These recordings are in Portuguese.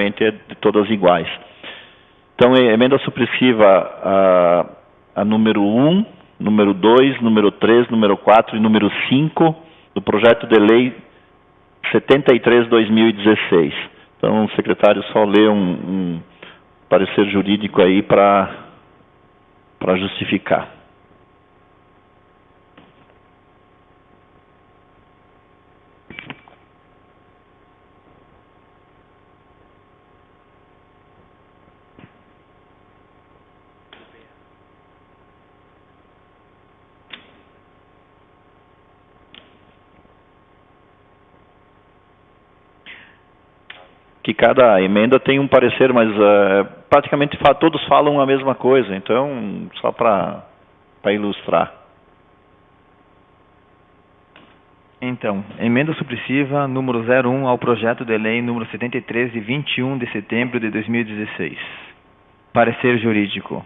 obviamente, é de todas iguais. Então, emenda supressiva a número 1, número 2, número 3, número 4 e número 5 do projeto de lei 73/2016. Então, o secretário só lê um parecer jurídico aí para justificar. Que cada emenda tem um parecer, mas praticamente todos falam a mesma coisa, então, só para ilustrar. Então, emenda supressiva número 01 ao projeto de lei número 73, de 21 de setembro de 2016. Parecer jurídico.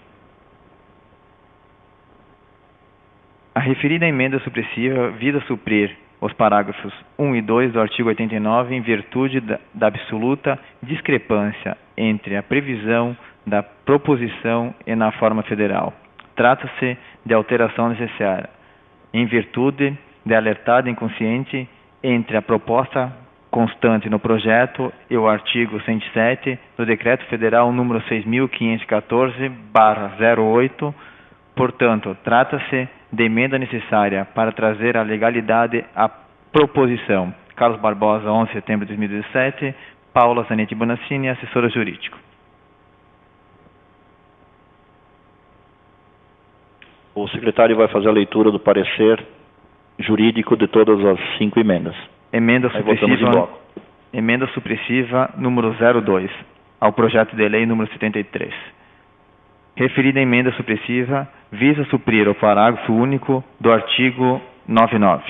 A referida emenda supressiva visa suprir os parágrafos 1 e 2 do artigo 89 em virtude da absoluta discrepância entre a previsão da proposição e na forma federal. Trata-se de alteração necessária, em virtude de alertada inconsciente entre a proposta constante no projeto e o artigo 107 do Decreto Federal número 6.514/08. Portanto, trata-se de emenda necessária para trazer a legalidade à proposição. Carlos Barbosa, 11 de setembro de 2017. Paula Zanetti Bonassini, assessora jurídica. O secretário vai fazer a leitura do parecer jurídico de todas as 5 emendas. Emenda supressiva número 02 ao projeto de lei número 73. Referida emenda supressiva visa suprir o parágrafo único do artigo 99.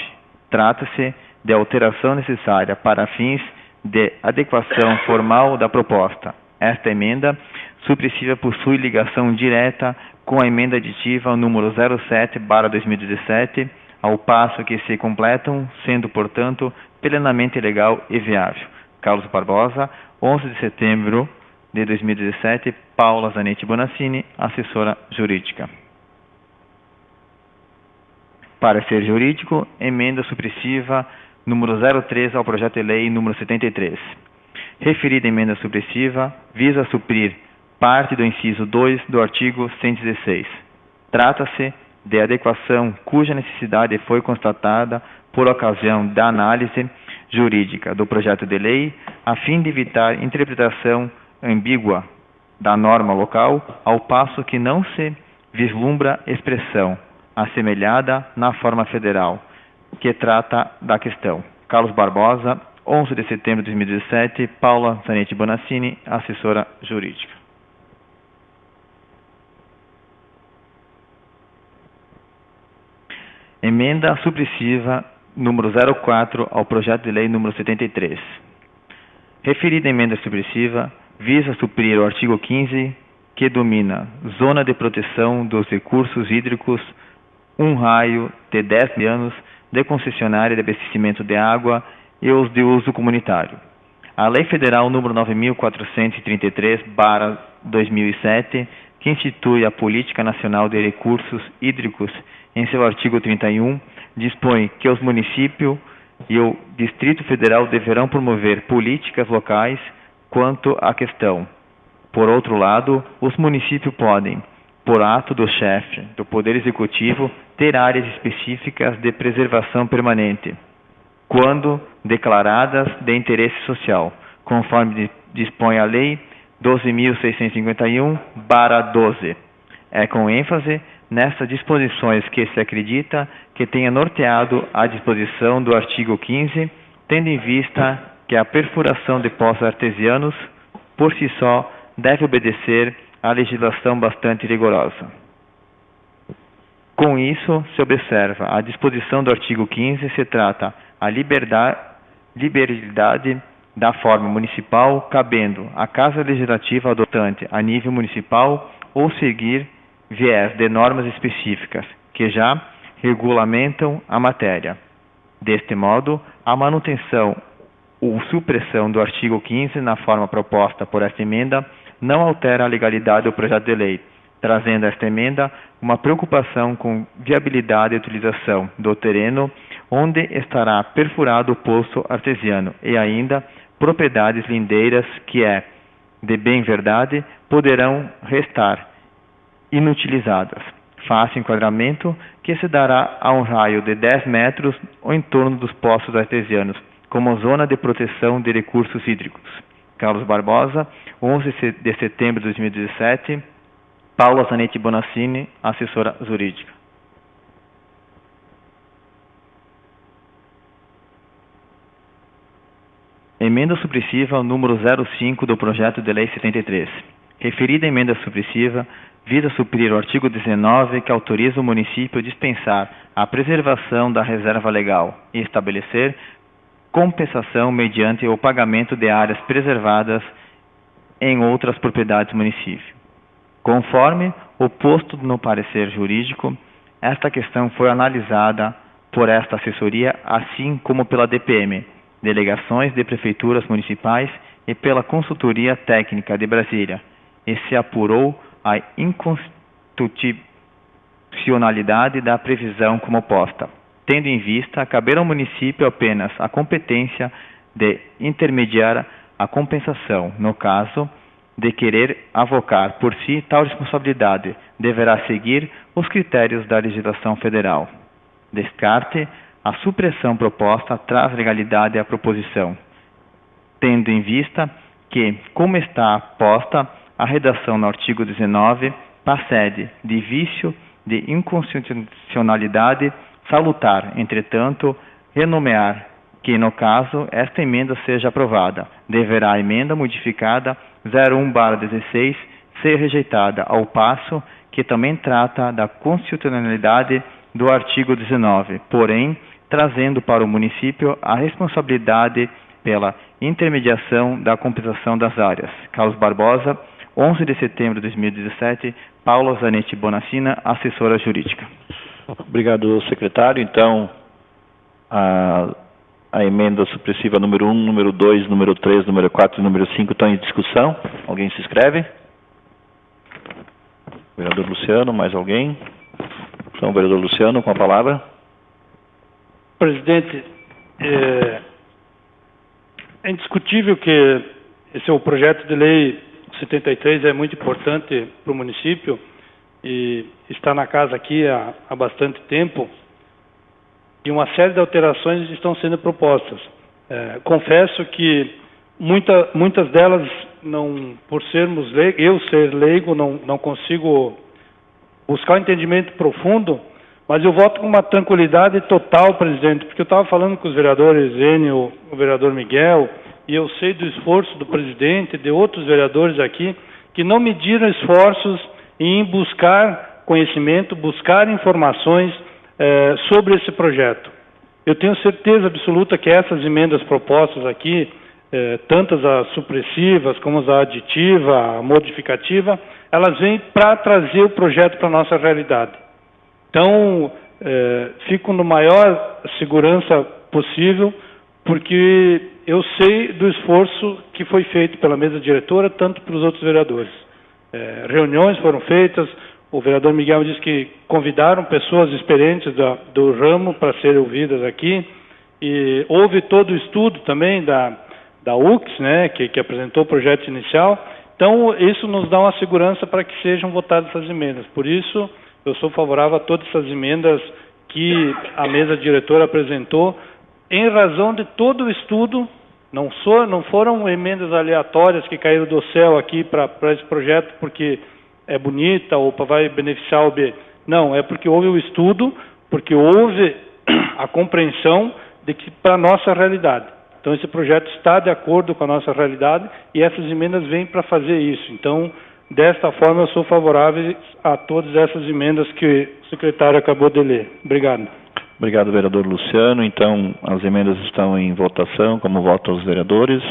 Trata-se de alteração necessária para fins de adequação formal da proposta. Esta emenda supressiva possui ligação direta com a emenda aditiva número 07/2017, ao passo que se completam, sendo, portanto, plenamente legal e viável. Carlos Barbosa, 11 de setembro de 2017, Paula Zanetti Bonassini, assessora jurídica. Parecer jurídico, emenda supressiva número 03 ao projeto de lei número 73. Referida emenda supressiva visa suprir parte do inciso 2 do artigo 116. Trata-se de adequação cuja necessidade foi constatada por ocasião da análise jurídica do projeto de lei, a fim de evitar interpretação ambígua da norma local, ao passo que não se vislumbra expressão assemelhada na forma federal, que trata da questão. Carlos Barbosa, 11 de setembro de 2017, Paula Zanetti Bonassini, assessora jurídica. Emenda supressiva número 04 ao projeto de lei número 73. Referida emenda supressiva visa suprir o artigo 15, que domina zona de proteção dos recursos hídricos, um raio de 10 anos de concessionária de abastecimento de água e os de uso comunitário. A Lei Federal número 9.433/2007, que institui a Política Nacional de Recursos Hídricos, em seu artigo 31, dispõe que os municípios e o Distrito Federal deverão promover políticas locais quanto à questão. Por outro lado, os municípios podem, por ato do chefe do Poder Executivo, ter áreas específicas de preservação permanente, quando declaradas de interesse social, conforme dispõe a Lei 12.651/12. É com ênfase nessas disposições que se acredita que tenha norteado a disposição do artigo 15, tendo em vista que a perfuração de poços artesianos, por si só, deve obedecer à legislação bastante rigorosa. Com isso, se observa a disposição do artigo 15, se trata a liberalidade da forma municipal, cabendo à Casa Legislativa adotante a nível municipal ou seguir viés de normas específicas que já regulamentam a matéria. Deste modo, a manutenção ou supressão do artigo 15 na forma proposta por esta emenda não altera a legalidade do projeto de lei, trazendo esta emenda uma preocupação com viabilidade e utilização do terreno onde estará perfurado o poço artesiano e ainda propriedades lindeiras que de bem verdade, poderão restar inutilizadas. Fácil enquadramento que se dará a um raio de 10 metros ao entorno dos poços artesianos, como zona de proteção de recursos hídricos. Carlos Barbosa, 11 de setembro de 2017, Paula Zanetti Bonassini, assessora jurídica. Emenda supressiva número 05 do projeto de lei 73. Referida emenda supressiva visa suprir o artigo 19 que autoriza o município a dispensar a preservação da reserva legal e estabelecer compensação mediante o pagamento de áreas preservadas em outras propriedades do município. Conforme o posto no parecer jurídico, esta questão foi analisada por esta assessoria, assim como pela DPM, delegações de prefeituras municipais e pela consultoria técnica de Brasília, e se apurou a inconstitucionalidade da previsão como posta, tendo em vista caber ao município apenas a competência de intermediar a compensação. No caso de querer avocar por si tal responsabilidade, deverá seguir os critérios da legislação federal. Descarte a supressão proposta traz legalidade à proposição, tendo em vista que, como está posta, a redação no artigo 19 procede de vício de inconstitucionalidade salutar, entretanto, renomear que, no caso, esta emenda seja aprovada, deverá a emenda modificada 01/16 ser rejeitada, ao passo que também trata da constitucionalidade do artigo 19, porém, trazendo para o município a responsabilidade pela intermediação da compensação das áreas. Carlos Barbosa, 11 de setembro de 2017, Paula Zanetti Bonassina, assessora jurídica. Obrigado, secretário. Então, a emenda supressiva número 1, número 2, número 3, número 4 e número 5 estão em discussão. Alguém se inscreve? Vereador Luciano, mais alguém? Então, vereador Luciano, com a palavra. Presidente, é indiscutível que esse é o projeto de lei 73 é muito importante para o município e está na casa aqui há bastante tempo e uma série de alterações estão sendo propostas. Confesso que muitas delas, não, por sermos leigos, eu ser leigo, não consigo buscar um entendimento profundo, mas eu voto com uma tranquilidade total, presidente, porque eu estava falando com os vereadores Enio, o vereador Miguel, e eu sei do esforço do presidente e de outros vereadores aqui, que não mediram esforços em buscar conhecimento, buscar informações sobre esse projeto. Eu tenho certeza absoluta que essas emendas propostas aqui, tantas as supressivas como as aditiva, a modificativa, elas vêm para trazer o projeto para a nossa realidade. Então, fico na maior segurança possível, porque eu sei do esforço que foi feito pela mesa diretora, tanto pelos outros vereadores. Reuniões foram feitas, o vereador Miguel disse que convidaram pessoas experientes do ramo para serem ouvidas aqui, e houve todo o estudo também da UX, né, que apresentou o projeto inicial. Então, isso nos dá uma segurança para que sejam votadas essas emendas. Por isso, eu sou favorável a todas essas emendas que a mesa diretora apresentou, em razão de todo o estudo. Não foram emendas aleatórias que caíram do céu aqui para esse projeto porque é bonita ou vai beneficiar o B. Não, é porque houve o estudo, porque houve a compreensão de que para a nossa realidade. Então, esse projeto está de acordo com a nossa realidade e essas emendas vêm para fazer isso. Então, desta forma, eu sou favorável a todas essas emendas que o secretário acabou de ler. Obrigado. Obrigado, vereador Luciano. Então, as emendas estão em votação. Como votam os vereadores?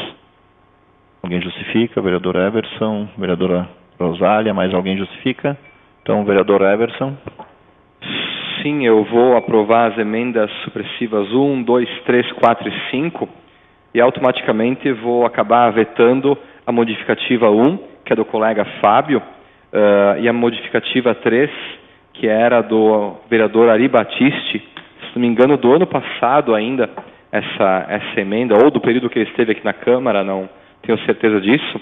Alguém justifica? Vereador Everson, vereadora Rosália, mais alguém justifica? Então, vereador Everson. Sim, eu vou aprovar as emendas supressivas 1, 2, 3, 4 e 5, e automaticamente vou acabar vetando a modificativa 1, que é do colega Fábio, e a modificativa 3, que era do vereador Ari Battisti, se não me engano, do ano passado ainda, essa emenda, ou do período que ele esteve aqui na Câmara, não tenho certeza disso,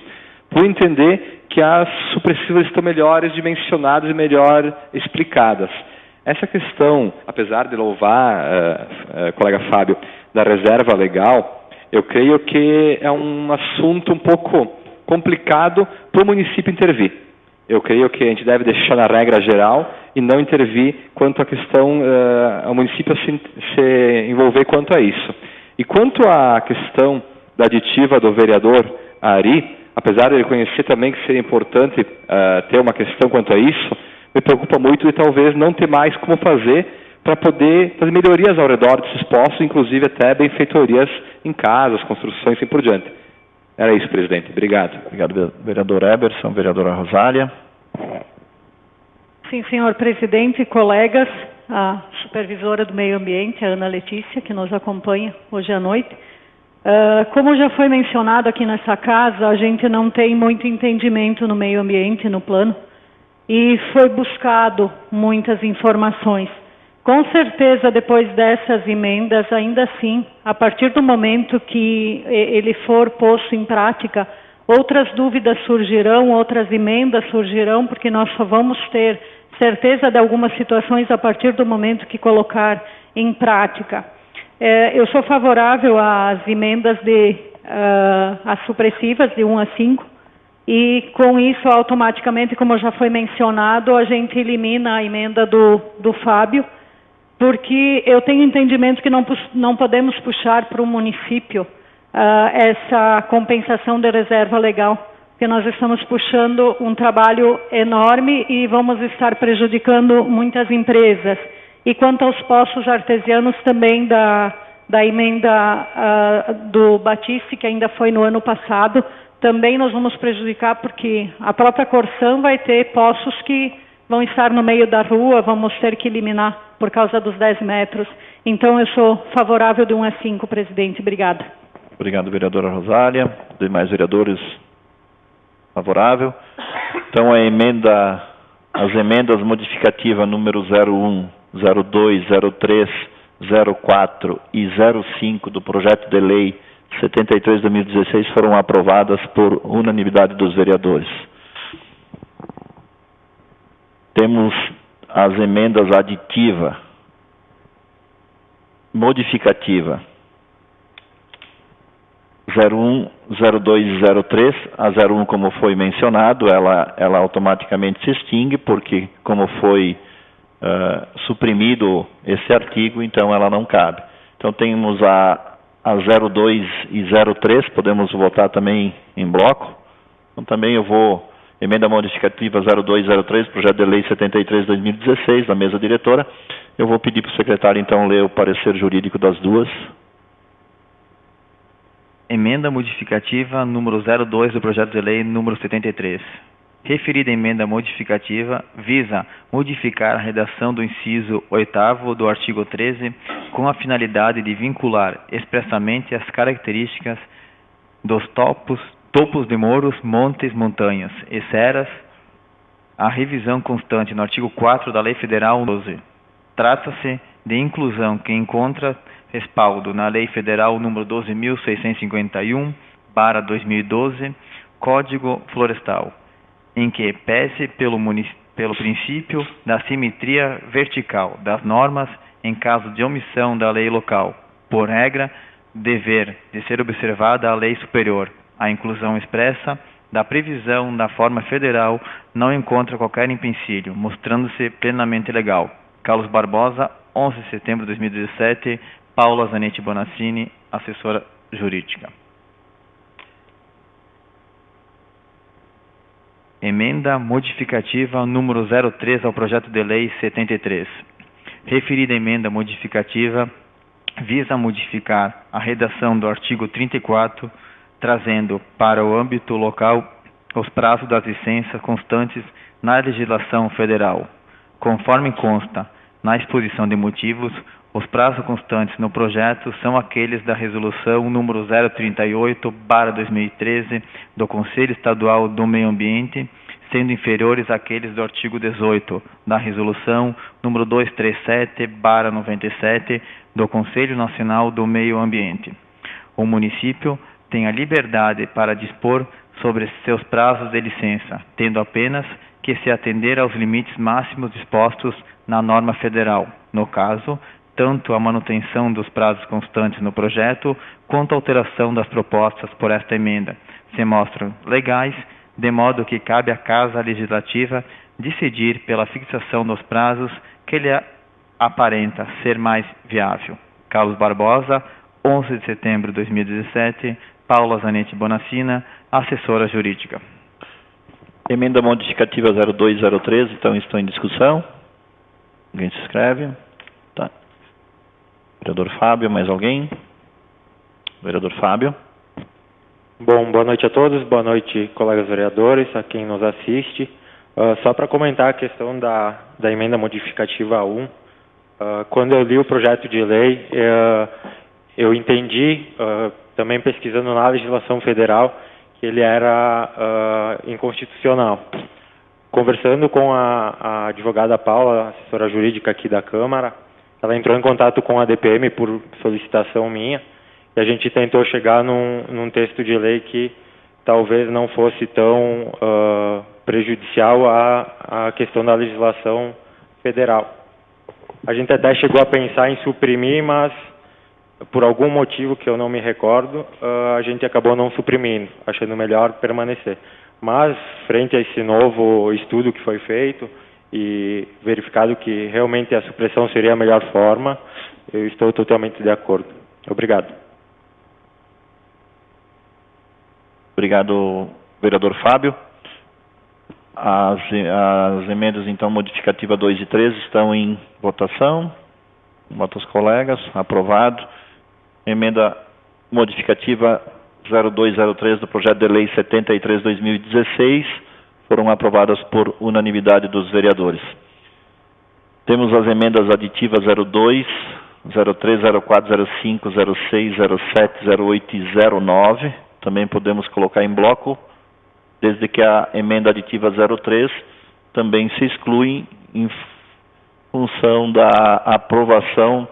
por entender que as supressivas estão melhores dimensionadas e melhor explicadas. Essa questão, apesar de louvar, colega Fábio, da reserva legal, eu creio que é um assunto um pouco complicado para o município intervir. Eu creio que a gente deve deixar na regra geral e não intervir quanto à questão, ao município se envolver quanto a isso. E quanto à questão da aditiva do vereador Ari, apesar de ele conhecer também que seria importante ter uma questão quanto a isso, me preocupa muito de talvez não ter mais como fazer para poder fazer melhorias ao redor desses postos, inclusive até benfeitorias em casas, construções e assim por diante. Era isso, presidente. Obrigado. Obrigado, vereador Eberson. Vereadora Rosália. Sim, senhor presidente, colegas, a supervisora do meio ambiente, a Ana Letícia, que nos acompanha hoje à noite. Como já foi mencionado aqui nessa casa, a gente não tem muito entendimento no meio ambiente, no plano, e foi buscado muitas informações. Com certeza, depois dessas emendas, ainda assim, a partir do momento que ele for posto em prática, outras dúvidas surgirão, outras emendas surgirão, porque nós só vamos ter certeza de algumas situações a partir do momento que colocar em prática. Eu sou favorável às emendas às supressivas de 1 a 5, e com isso, automaticamente, como já foi mencionado, a gente elimina a emenda do Fábio, porque eu tenho entendimento que não podemos puxar para o município essa compensação de reserva legal, porque nós estamos puxando um trabalho enorme e vamos estar prejudicando muitas empresas. E quanto aos poços artesianos também da emenda do Battisti, que ainda foi no ano passado, também nós vamos prejudicar, porque a própria Corsan vai ter poços que vão estar no meio da rua, vamos ter que eliminar por causa dos 10 metros. Então, eu sou favorável de 1 a 5, presidente. Obrigada. Obrigado, vereadora Rosália. Demais vereadores, favorável. Então, as emendas modificativas número 01, 02, 03, 04 e 05 do projeto de lei 73/2016 foram aprovadas por unanimidade dos vereadores. Temos as emendas aditiva, modificativa 01, 02 e 03. A 01, como foi mencionado, ela automaticamente se extingue, porque como foi suprimido esse artigo, então ela não cabe. Então temos a 02 e 03, podemos votar também em bloco. Então também eu vou... Emenda modificativa 02 e 03, projeto de lei 73/2016, da mesa diretora. Eu vou pedir para o secretário, então, ler o parecer jurídico das duas. Emenda modificativa número 02 do projeto de lei número 73. Referida emenda modificativa visa modificar a redação do inciso 8º do artigo 13 com a finalidade de vincular expressamente as características dos topos de morros, montes, montanhas e serras à revisão constante no artigo 4 da Lei Federal 12. Trata-se de inclusão que encontra respaldo na Lei Federal número 12.651/2012, Código Florestal, em que pese pelo princípio da simetria vertical das normas em caso de omissão da lei local, por regra, dever de ser observada a lei superior. A inclusão expressa da previsão da forma federal não encontra qualquer empecilho, mostrando-se plenamente legal. Carlos Barbosa, 11 de setembro de 2017, Paula Zanetti Bonassini, assessora jurídica. Emenda modificativa número 03 ao projeto de lei 73. Referida emenda modificativa visa modificar a redação do artigo 34, trazendo para o âmbito local os prazos das licenças constantes na legislação federal. Conforme consta na exposição de motivos, Os prazos constantes no projeto são aqueles da Resolução número 038/2013 do Conselho Estadual do Meio Ambiente, sendo inferiores àqueles do artigo 18 da Resolução número 237/97 do Conselho Nacional do Meio Ambiente. O município tem a liberdade para dispor sobre seus prazos de licença, tendo apenas que se atender aos limites máximos dispostos na norma federal. No caso, tanto a manutenção dos prazos constantes no projeto, quanto a alteração das propostas por esta emenda, se mostram legais, de modo que cabe à Casa Legislativa decidir pela fixação dos prazos que lhe aparenta ser mais viável. Carlos Barbosa, 11 de setembro de 2017, Paula Zanetti Bonassina, assessora jurídica. Emenda modificativa 0203, então estão em discussão. Alguém se inscreve? Tá. Vereador Fábio, mais alguém? Vereador Fábio. Bom, boa noite a todos, boa noite, colegas vereadores, a quem nos assiste. Só para comentar a questão da emenda modificativa 1, quando eu li o projeto de lei, eu entendi, também pesquisando na legislação federal, que ele era inconstitucional. Conversando com a advogada Paula, assessora jurídica aqui da Câmara, ela entrou em contato com a DPM por solicitação minha, e a gente tentou chegar num texto de lei que talvez não fosse tão prejudicial à questão da legislação federal. A gente até chegou a pensar em suprimir, mas por algum motivo que eu não me recordo, a gente acabou não suprimindo, achando melhor permanecer. Mas, frente a esse novo estudo que foi feito e verificado que realmente a supressão seria a melhor forma, eu estou totalmente de acordo. Obrigado. Obrigado, vereador Fábio. As emendas, então, modificativa 2 e 3 estão em votação. Votos colegas. Aprovado. Emenda modificativa 0203 do projeto de lei 73/2016 foram aprovadas por unanimidade dos vereadores. Temos as emendas aditivas 02, 03, 04, 05, 06, 07, 08 e 09. Também podemos colocar em bloco, desde que a emenda aditiva 03 também se exclui em função da aprovação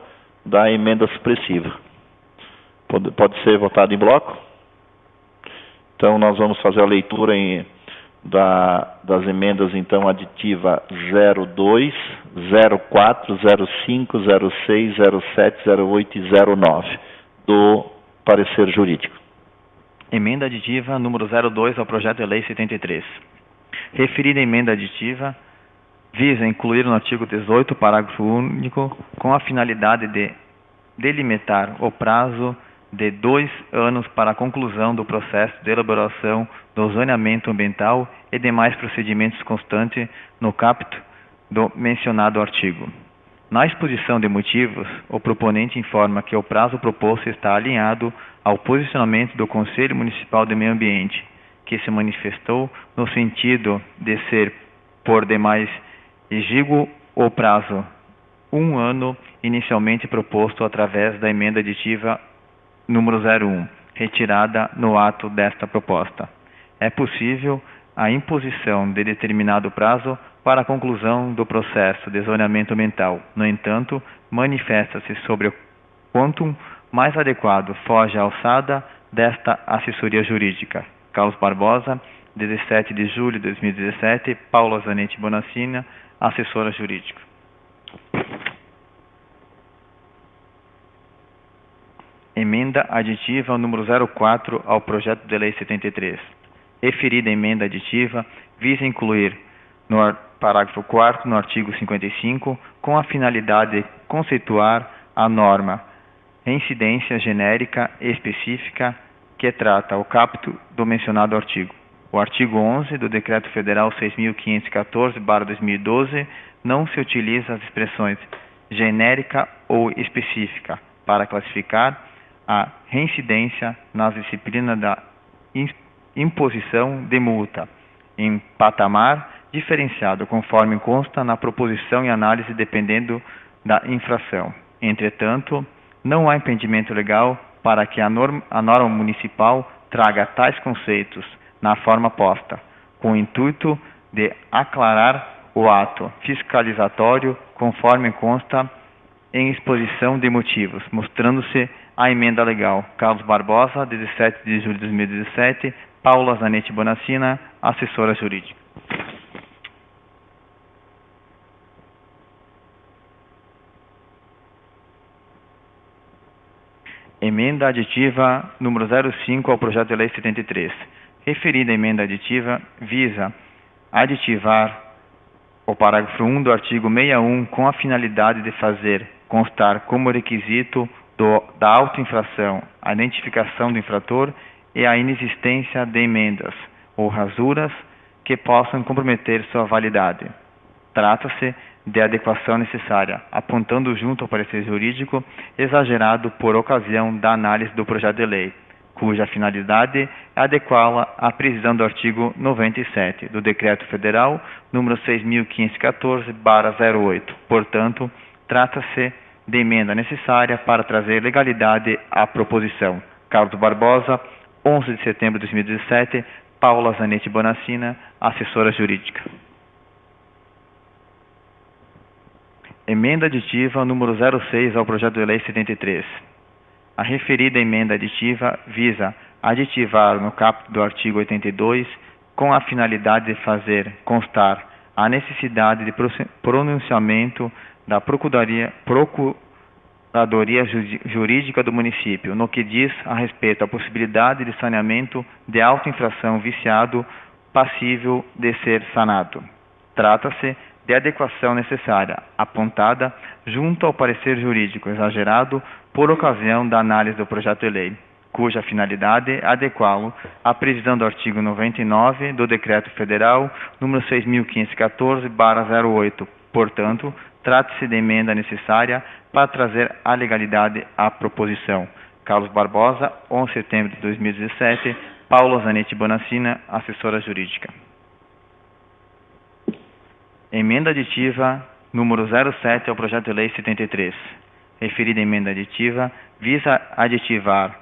da emenda supressiva. Pode ser votado em bloco? Então, nós vamos fazer a leitura das emendas, então, aditiva 02, 04, 05, 06, 07, 08 e 09, do parecer jurídico. Emenda aditiva número 02 ao projeto de lei 73. Referida emenda aditiva visa incluir no artigo 18, parágrafo único, com a finalidade de delimitar o prazo de 2 anos para a conclusão do processo de elaboração do zoneamento ambiental e demais procedimentos constantes no caput do mencionado artigo. Na exposição de motivos, o proponente informa que o prazo proposto está alinhado ao posicionamento do Conselho Municipal de Meio Ambiente, que se manifestou no sentido de ser, por demais, exíguo o prazo 1 ano inicialmente proposto através da emenda aditiva número 01, retirada no ato desta proposta. É possível a imposição de determinado prazo para a conclusão do processo de zoneamento ambiental. No entanto, manifesta-se sobre o quantum mais adequado foge à alçada desta assessoria jurídica. Carlos Barbosa, 17 de julho de 2017, Paula Zanetti Bonassina, assessora jurídica. Emenda aditiva número 04 ao projeto de lei 73. Referida emenda aditiva visa incluir no parágrafo 4º no artigo 55, com a finalidade de conceituar a norma reincidência genérica e específica que trata o caput do mencionado artigo. O artigo 11 do Decreto Federal 6.514/2012 não se utiliza as expressões genérica ou específica para classificar a reincidência nas disciplinas da imposição de multa, em patamar diferenciado, conforme consta na proposição e análise dependendo da infração. Entretanto, não há impedimento legal para que a norma municipal traga tais conceitos na forma posta, com o intuito de aclarar o ato fiscalizatório conforme consta em exposição de motivos, mostrando-se a emenda legal. Carlos Barbosa, 17 de julho de 2017, Paula Zanetti Bonacina, assessora jurídica. Emenda aditiva número 05 ao projeto de lei 73. Referida emenda aditiva visa aditivar o parágrafo 1 do artigo 61 com a finalidade de fazer constar como requisito da autoinfração a identificação do infrator e a inexistência de emendas ou rasuras que possam comprometer sua validade. Trata-se de adequação necessária, apontando junto ao parecer jurídico exagerado por ocasião da análise do projeto de lei, cuja finalidade é adequá-la à previsão do artigo 97 do Decreto Federal número 6.514/08. Portanto, trata-se de emenda necessária para trazer legalidade à proposição. Carlos Barbosa, 11 de setembro de 2017, Paula Zanetti Bonacina, assessora jurídica. Emenda aditiva número 06 ao projeto de lei 73. A referida emenda aditiva visa aditivar no caput do artigo 82 com a finalidade de fazer constar a necessidade de pronunciamento da Procuradoria Jurídica do município, no que diz a respeito à possibilidade de saneamento de autoinfração viciado passível de ser sanado. Trata-se de adequação necessária, apontada junto ao parecer jurídico exagerado por ocasião da análise do projeto de lei, cuja finalidade é adequá-lo à previsão do artigo 99 do Decreto Federal número 6.514/08. Portanto, trata-se de emenda necessária para trazer a legalidade à proposição. Carlos Barbosa, 11 de setembro de 2017, Paula Zanetti Bonacina, assessora jurídica. Emenda aditiva número 07 ao projeto de lei 73. Referida emenda aditiva visa aditivar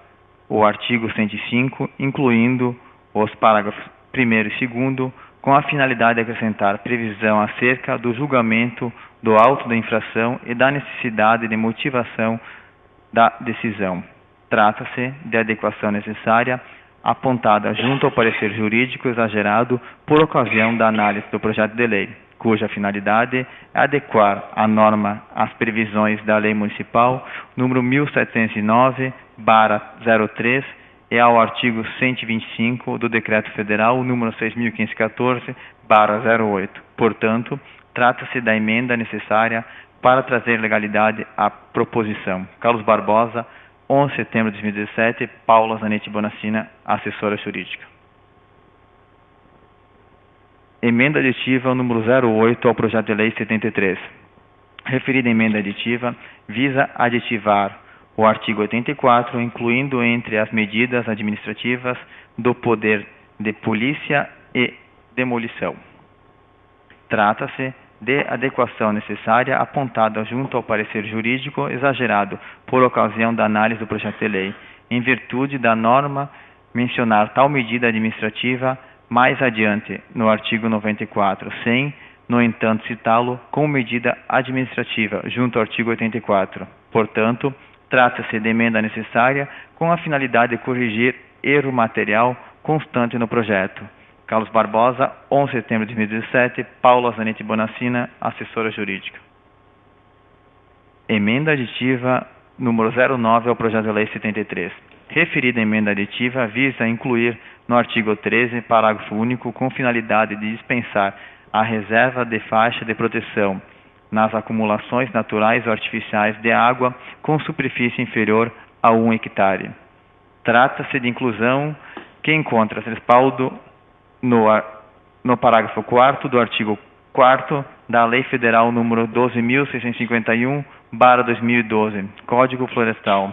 o artigo 105, incluindo os parágrafos 1º e 2º, com a finalidade de acrescentar previsão acerca do julgamento do auto da infração e da necessidade de motivação da decisão. Trata-se de adequação necessária apontada junto ao parecer jurídico exagerado por ocasião da análise do projeto de lei, cuja finalidade é adequar a norma às previsões da Lei Municipal número 1709/03 e ao artigo 125 do Decreto Federal número 6.514/08. Portanto, trata-se da emenda necessária para trazer legalidade à proposição. Carlos Barbosa, 11 de setembro de 2017, Paula Zanetti Bonacina, assessora jurídica. Emenda aditiva número 08 ao projeto de lei 73. Referida emenda aditiva visa aditivar o artigo 84, incluindo entre as medidas administrativas do poder de polícia e demolição. Trata-se de adequação necessária apontada junto ao parecer jurídico exagerado por ocasião da análise do projeto de lei, em virtude da norma mencionar tal medida administrativa mais adiante no artigo 94, sem, no entanto, citá-lo como medida administrativa junto ao artigo 84. Portanto, trata-se de emenda necessária com a finalidade de corrigir erro material constante no projeto. Carlos Barbosa, 11 de setembro de 2017, Paula Zanetti Bonacina, assessora jurídica. Emenda aditiva número 09 ao projeto de lei 73. Referida emenda aditiva visa incluir no artigo 13, parágrafo único, com finalidade de dispensar a reserva de faixa de proteção nas acumulações naturais ou artificiais de água com superfície inferior a 1 hectare. Trata-se de inclusão que encontra respaldo no parágrafo 4º do artigo 4º da Lei Federal número 12.651/2012, Código Florestal,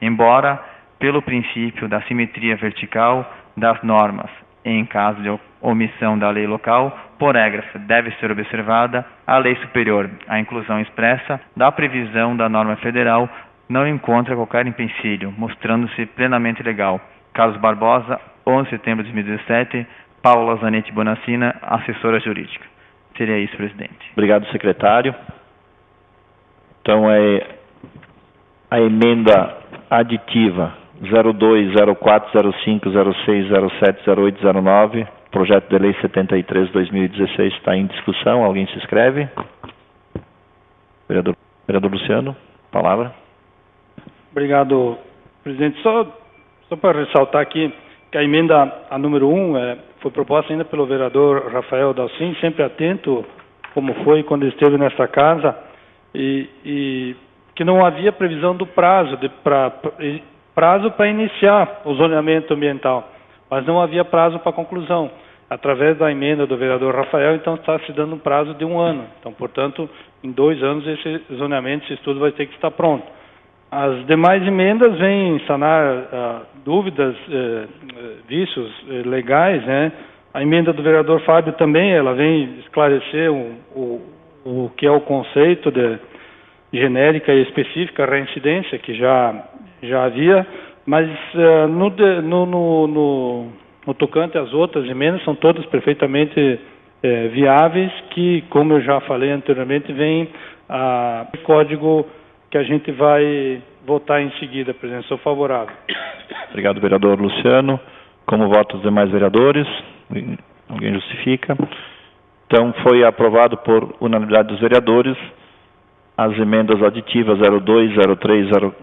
embora pelo princípio da simetria vertical das normas em caso de omissão da lei local, por regra, deve ser observada a lei superior. A inclusão expressa da previsão da norma federal não encontra qualquer empecilho, mostrando-se plenamente legal. Carlos Barbosa, 11 de setembro de 2017, Paula Zanetti Bonassina, assessora jurídica. Seria isso, presidente. Obrigado, secretário. Então, a emenda aditiva 02, 04, 05, 06, 07, 08, 09, projeto de lei 73/2016 está em discussão. Alguém se inscreve? Vereador Luciano, palavra. Obrigado, presidente. Só para ressaltar aqui que a emenda a número 1 foi proposta ainda pelo vereador Rafael Dalcin, sempre atento, como foi quando esteve nessa casa, e que não havia previsão do prazo para iniciar o zoneamento ambiental, mas não havia prazo para conclusão. Através da emenda do vereador Rafael, então está se dando um prazo de 1 ano. Então, portanto, em 2 anos esse zoneamento, esse estudo vai ter que estar pronto. As demais emendas vêm sanar dúvidas, vícios legais, né? A emenda do vereador Fábio também, ela vem esclarecer o que é o conceito de genérica e específica reincidência, que já havia, mas no tocante às outras emendas, são todas perfeitamente viáveis, que, como eu já falei anteriormente, vem a código que a gente vai votar em seguida, presidente. Sou favorável. Obrigado, vereador Luciano. Como votam os demais vereadores? Alguém justifica? Então, foi aprovado por unanimidade dos vereadores as emendas aditivas 02, 03, 02,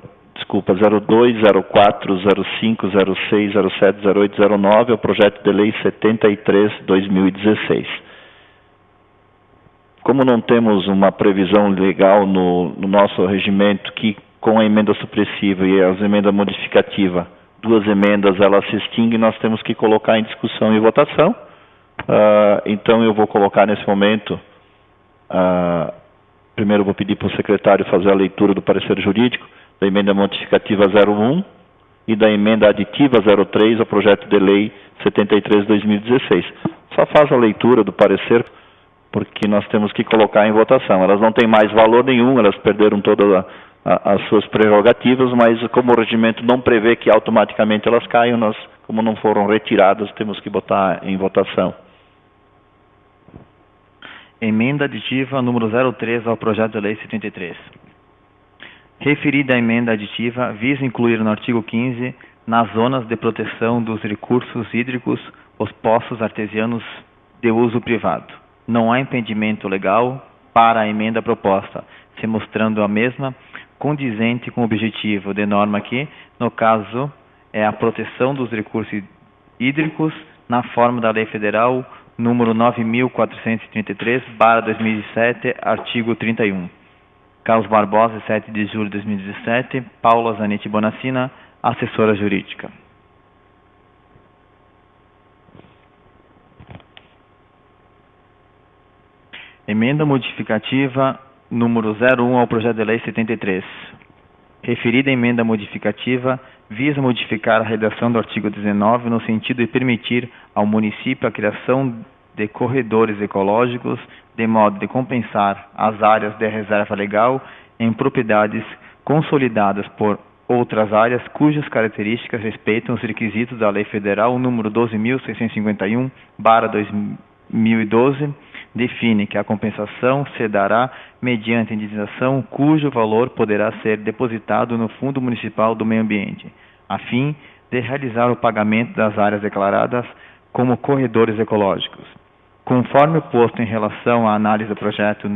04, 05, 06, 07, 08, 09 ao projeto de lei 73/2016. Como não temos uma previsão legal no nosso regimento que, com a emenda supressiva e as emendas modificativas, 2 emendas elas se extinguem, nós temos que colocar em discussão e votação. Então eu vou colocar nesse momento, primeiro eu vou pedir para o secretário fazer a leitura do parecer jurídico da emenda modificativa 01 e da emenda aditiva 03 ao projeto de lei 73/2016. Só faz a leitura do parecer, porque nós temos que colocar em votação. Elas não têm mais valor nenhum, elas perderam todas as suas prerrogativas, mas como o regimento não prevê que automaticamente elas caiam, nós, como não foram retiradas, temos que botar em votação. Emenda aditiva número 03 ao projeto de lei 73. Referida emenda aditiva visa incluir no artigo 15, nas zonas de proteção dos recursos hídricos, os poços artesianos de uso privado. Não há impedimento legal para a emenda proposta, se mostrando a mesma condizente com o objetivo de norma que, no caso, é a proteção dos recursos hídricos na forma da Lei Federal número 9.433/2007, artigo 31. Carlos Barbosa, 7 de julho de 2017, Paula Zanetti Bonassina, assessora jurídica. Emenda modificativa número 01 ao projeto de lei 73. Referida emenda modificativa visa modificar a redação do artigo 19 no sentido de permitir ao município a criação de corredores ecológicos de modo de compensar as áreas de reserva legal em propriedades consolidadas por outras áreas cujas características respeitam os requisitos da Lei Federal número 12.651/2012, define que a compensação se dará mediante indenização cujo valor poderá ser depositado no Fundo Municipal do Meio Ambiente, a fim de realizar o pagamento das áreas declaradas como corredores ecológicos. Conforme o posto em relação à análise do projeto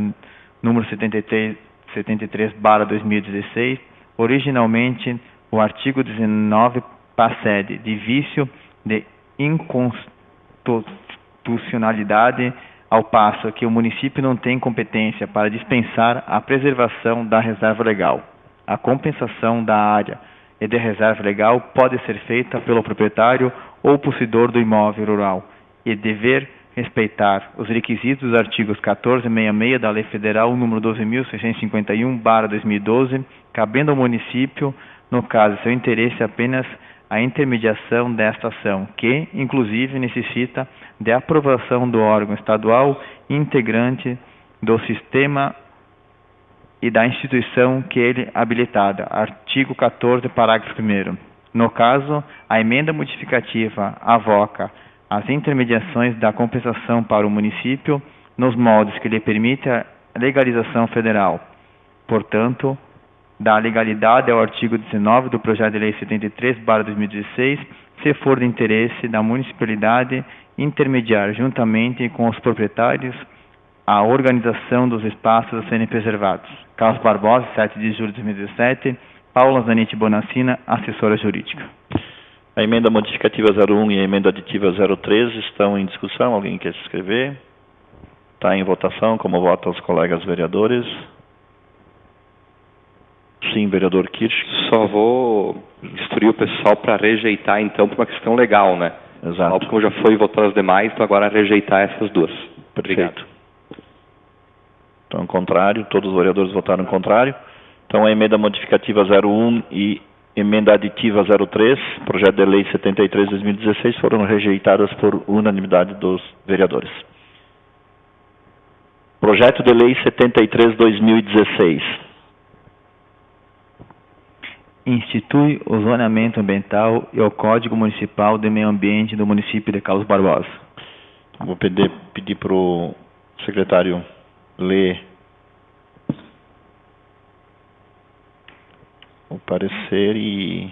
número 73/2016, originalmente o artigo 19 procede de vício de inconstitucionalidade, ao passo que o município não tem competência para dispensar a preservação da reserva legal. A compensação da área e de reserva legal pode ser feita pelo proprietário ou possuidor do imóvel rural e dever respeitar os requisitos dos artigos 1466 da Lei Federal número 12.651/2012, cabendo ao município, no caso de seu interesse, apenas a intermediação desta ação, que, inclusive, necessita de aprovação do órgão estadual integrante do sistema e da instituição que ele habilitada. Artigo 14, parágrafo 1º. No caso, a emenda modificativa avoca as intermediações da compensação para o município nos moldes que lhe permite a legalização federal. Portanto, da legalidade ao artigo 19 do projeto de lei 73/2016, se for de interesse da municipalidade intermediar juntamente com os proprietários a organização dos espaços a serem preservados. Carlos Barbosa, 7 de julho de 2017, Paula Zanetti Bonassina, assessora jurídica. A emenda modificativa 01 e a emenda aditiva 03 estão em discussão. Alguém quer se inscrever? Está em votação. Como votam os colegas vereadores? Sim, vereador Kirsch. Só vou instruir o pessoal para rejeitar, então, por uma questão legal, né? Exato. Como já foi votar as demais, então agora rejeitar essas duas. Perfeito. Então, contrário, todos os vereadores votaram contrário. Então, a emenda modificativa 01 e emenda aditiva 03, projeto de lei 73/2016, foram rejeitadas por unanimidade dos vereadores. Projeto de lei 73/2016. Institui o zoneamento ambiental e o Código Municipal de Meio Ambiente do município de Carlos Barbosa. Vou pedir para o secretário ler o parecer e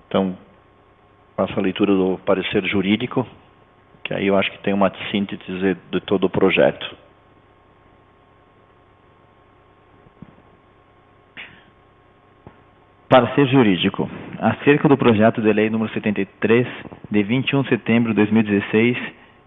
então, faço a leitura do parecer jurídico, que aí eu acho que tem uma síntese de todo o projeto. Parecer jurídico. Acerca do projeto de lei número 73, de 21 de setembro de 2016,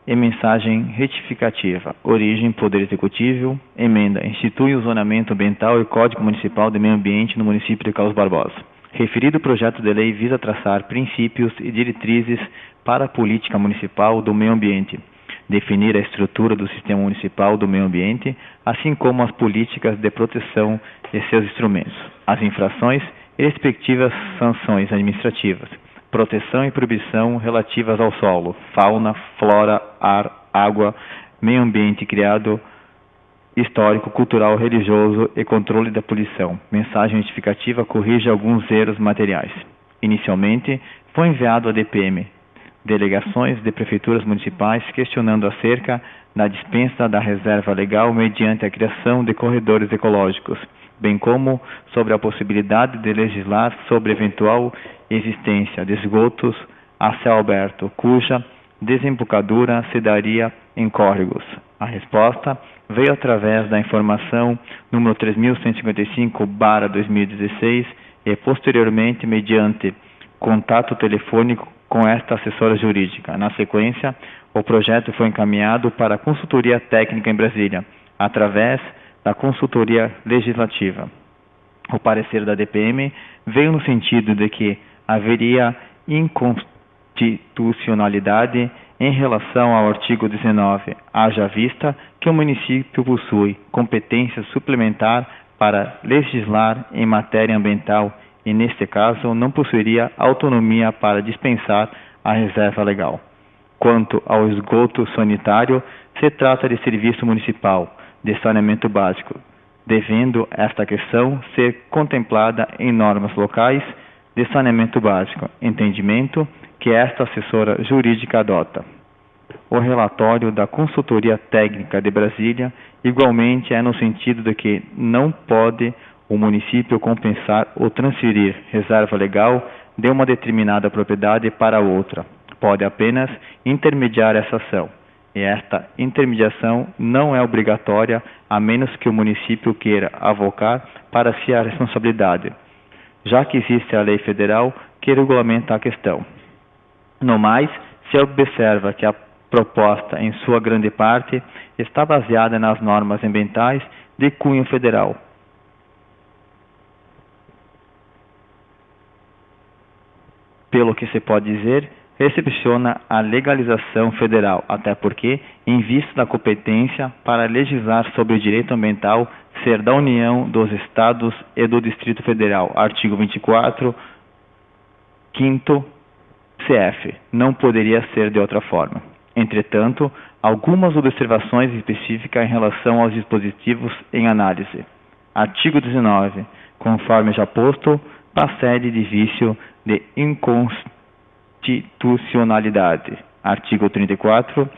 e mensagem retificativa. Origem, Poder Executivo. Emenda. Institui o zoneamento ambiental e Código Municipal de Meio Ambiente no município de Carlos Barbosa. Referido projeto de lei visa traçar princípios e diretrizes para a política municipal do meio ambiente, definir a estrutura do sistema municipal do meio ambiente, assim como as políticas de proteção e seus instrumentos, as infrações e respectivas sanções administrativas, proteção e proibição relativas ao solo, fauna, flora, ar, água, meio ambiente criado, histórico, cultural, religioso e controle da poluição. Mensagem notificativa corrige alguns erros materiais. Inicialmente, foi enviado à DPM, delegações de prefeituras municipais, questionando acerca da dispensa da reserva legal mediante a criação de corredores ecológicos, bem como sobre a possibilidade de legislar sobre eventual existência de esgotos a céu aberto, cuja desembocadura se daria em córregos. A resposta veio através da informação número 3155/2016 e posteriormente mediante contato telefônico com esta assessora jurídica. Na sequência, o projeto foi encaminhado para a consultoria técnica em Brasília, através da consultoria legislativa. O parecer da DPM veio no sentido de que haveria inconstitucionalidade em relação ao artigo 19, haja vista que o município possui competência suplementar para legislar em matéria ambiental e, neste caso, não possuiria autonomia para dispensar a reserva legal. Quanto ao esgoto sanitário, se trata de serviço municipal de saneamento básico, devendo esta questão ser contemplada em normas locais de saneamento básico, entendimento que esta assessora jurídica adota. O relatório da Consultoria Técnica de Brasília igualmente é no sentido de que não pode o município compensar ou transferir reserva legal de uma determinada propriedade para outra. Pode apenas intermediar essa ação. E esta intermediação não é obrigatória, a menos que o município queira avocar para si a responsabilidade, já que existe a lei federal que regulamenta a questão. No mais, se observa que a proposta, em sua grande parte, está baseada nas normas ambientais de cunho federal. Pelo que se pode dizer, recepciona a legalização federal, até porque, em vista da competência para legislar sobre o direito ambiental ser da União, dos Estados e do Distrito Federal, artigo 24, 5º CF, não poderia ser de outra forma. Entretanto, algumas observações específicas em relação aos dispositivos em análise. Artigo 19, conforme já posto, procede de vício de inconstitucionalidade. Artigo 34,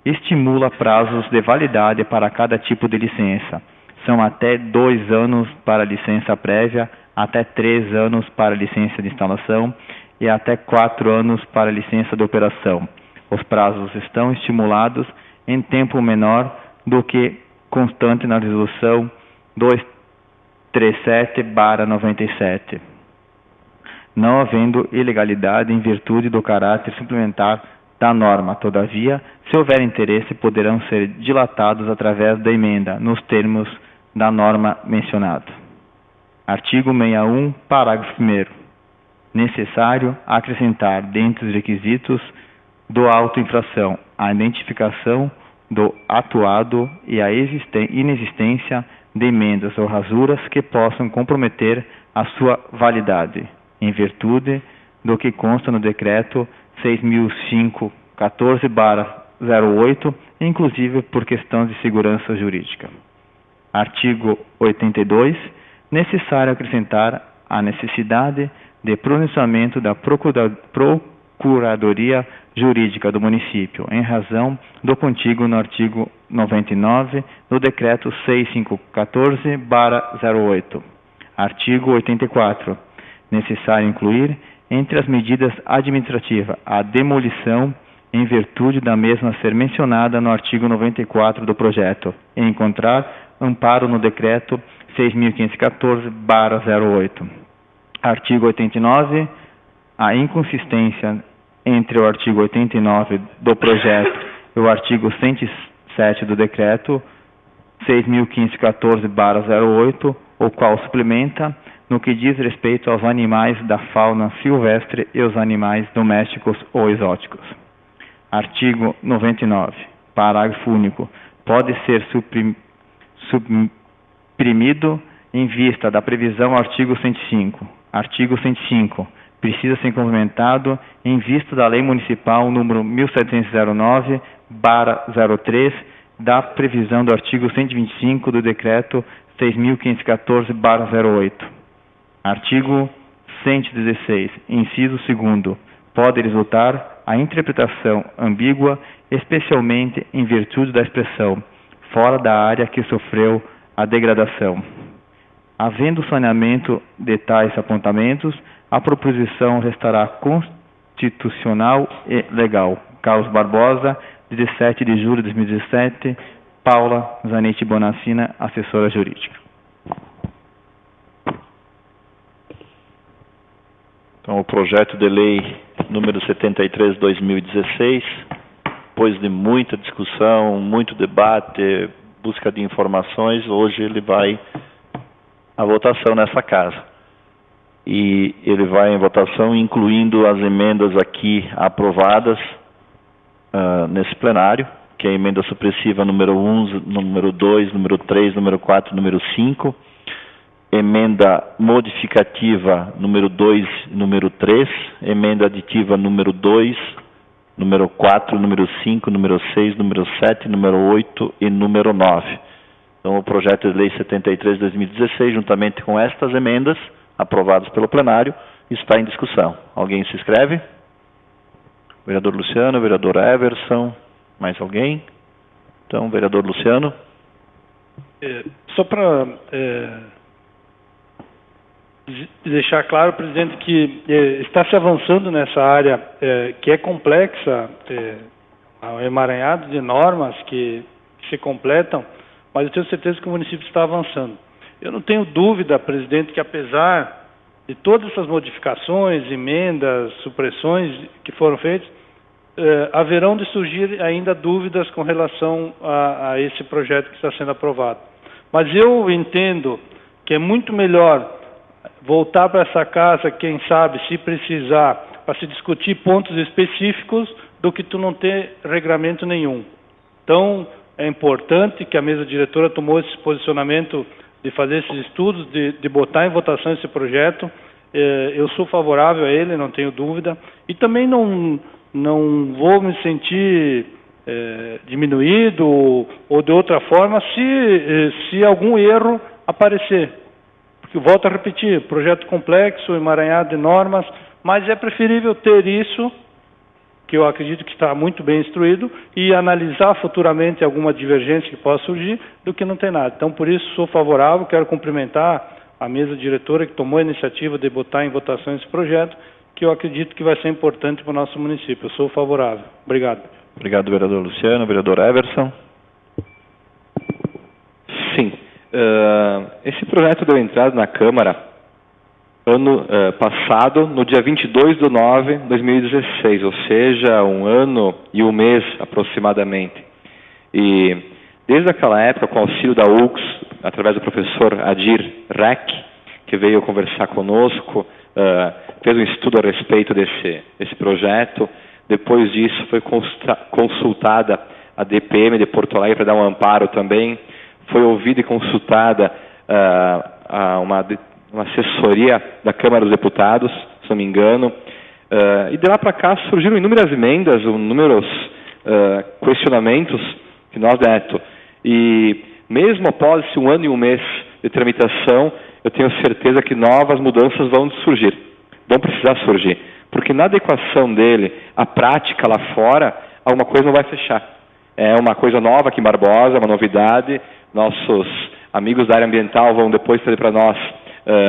estimula prazos de validade para cada tipo de licença. São até 2 anos para licença prévia, até 3 anos para licença de instalação e até 4 anos para licença de operação. Os prazos estão estimulados em tempo menor do que constante na resolução 237/97. Não havendo ilegalidade em virtude do caráter suplementar da norma. Todavia, se houver interesse, poderão ser dilatados através da emenda, nos termos da norma mencionada. Artigo 61, parágrafo 1º. Necessário acrescentar, dentre os requisitos do auto infração, a identificação do atuado e a inexistência de emendas ou rasuras que possam comprometer a sua validade, em virtude do que consta no decreto 6.514/08, inclusive por questão de segurança jurídica. Artigo 82. Necessário acrescentar a necessidade de pronunciamento da Procuradoria Jurídica do município, em razão do contigo no artigo 99 do decreto 6.514/08. Artigo 84. Necessário incluir entre as medidas administrativas a demolição em virtude da mesma ser mencionada no artigo 94 do projeto e encontrar amparo no decreto 6.514/08. Artigo 89. A inconsistência entre o artigo 89 do projeto e o artigo 107 do decreto 6.514/08, o qual suplementa no que diz respeito aos animais da fauna silvestre e os animais domésticos ou exóticos. Artigo 99. Parágrafo único. Pode ser suprimido em vista da previsão ao artigo 105. Artigo 105. Precisa ser complementado em vista da Lei Municipal número 1709/03, da previsão do artigo 125 do decreto 6.514/08. Artigo 116, inciso 2º, pode resultar a interpretação ambígua, especialmente em virtude da expressão fora da área que sofreu a degradação. Havendo saneamento de tais apontamentos, a proposição restará constitucional e legal. Carlos Barbosa, 17 de julho de 2017, Paula Zanetti Bonassina, assessora jurídica. Então, o projeto de lei número 73/2016, depois de muita discussão, muito debate, busca de informações, hoje ele vai à votação nessa casa. E ele vai em votação incluindo as emendas aqui aprovadas nesse plenário, que é a emenda supressiva número 1, número 2, número 3, número 4, número 5, emenda modificativa número 2, número 3, emenda aditiva número 2, número 4, número 5, número 6, número 7, número 8 e número 9. Então, o projeto de lei 73/2016, juntamente com estas emendas aprovadas pelo plenário, está em discussão. Alguém se inscreve? Vereador Luciano, vereador Everson, mais alguém? Então, vereador Luciano. Só para deixar claro, presidente, que está se avançando nessa área que é complexa, um emaranhado de normas que se completam, mas eu tenho certeza que o município está avançando. Eu não tenho dúvida, presidente, que apesar de todas essas modificações, emendas, supressões que foram feitas, haverão de surgir ainda dúvidas com relação a esse projeto que está sendo aprovado. Mas eu entendo que é muito melhor voltar para essa casa, quem sabe, se precisar, para se discutir pontos específicos, do que tu não ter regramento nenhum. Então, é importante que a mesa diretora tomou esse posicionamento de fazer esses estudos, de botar em votação esse projeto. Eu sou favorável a ele, não tenho dúvida. E também não vou me sentir diminuído ou de outra forma se algum erro aparecer. Porque, volto a repetir, projeto complexo, emaranhado de normas, mas é preferível ter isso, que eu acredito que está muito bem instruído, e analisar futuramente alguma divergência que possa surgir, do que não ter nada. Então, por isso, sou favorável, quero cumprimentar a mesa diretora que tomou a iniciativa de botar em votação esse projeto, que eu acredito que vai ser importante para o nosso município. Eu sou favorável. Obrigado. Obrigado, vereador Luciano. Vereador Everson. Sim. Esse projeto deu entrada na Câmara ano passado, no dia 22/9 de 2016, ou seja, 1 ano e 1 mês aproximadamente. E desde aquela época, com o auxílio da UX, através do professor Adir Rec, que veio conversar conosco, fez um estudo a respeito desse projeto. Depois disso, foi consultada a DPM de Porto Alegre para dar um amparo também. Foi ouvida e consultada uma assessoria da Câmara dos Deputados, se não me engano. E de lá para cá surgiram inúmeras emendas, inúmeros questionamentos que nós, Neto. E mesmo após esse 1 ano e 1 mês de tramitação, eu tenho certeza que novas mudanças vão surgir, vão precisar surgir. Porque na adequação dele à prática lá fora, alguma coisa não vai fechar. É uma coisa nova aqui em Barbosa, uma novidade. Nossos amigos da área ambiental vão depois trazer para nós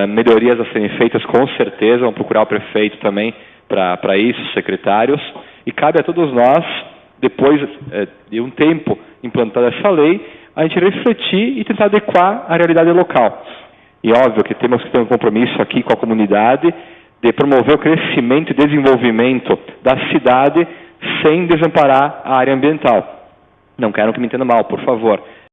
melhorias a serem feitas, com certeza. Vão procurar o prefeito também para isso, os secretários. E cabe a todos nós, depois de um tempo implantada essa lei, a gente refletir e tentar adequar a realidade local. E óbvio que temos que ter um compromisso aqui com a comunidade de promover o crescimento e desenvolvimento da cidade sem desamparar a área ambiental. Não quero que me entenda mal, por favor.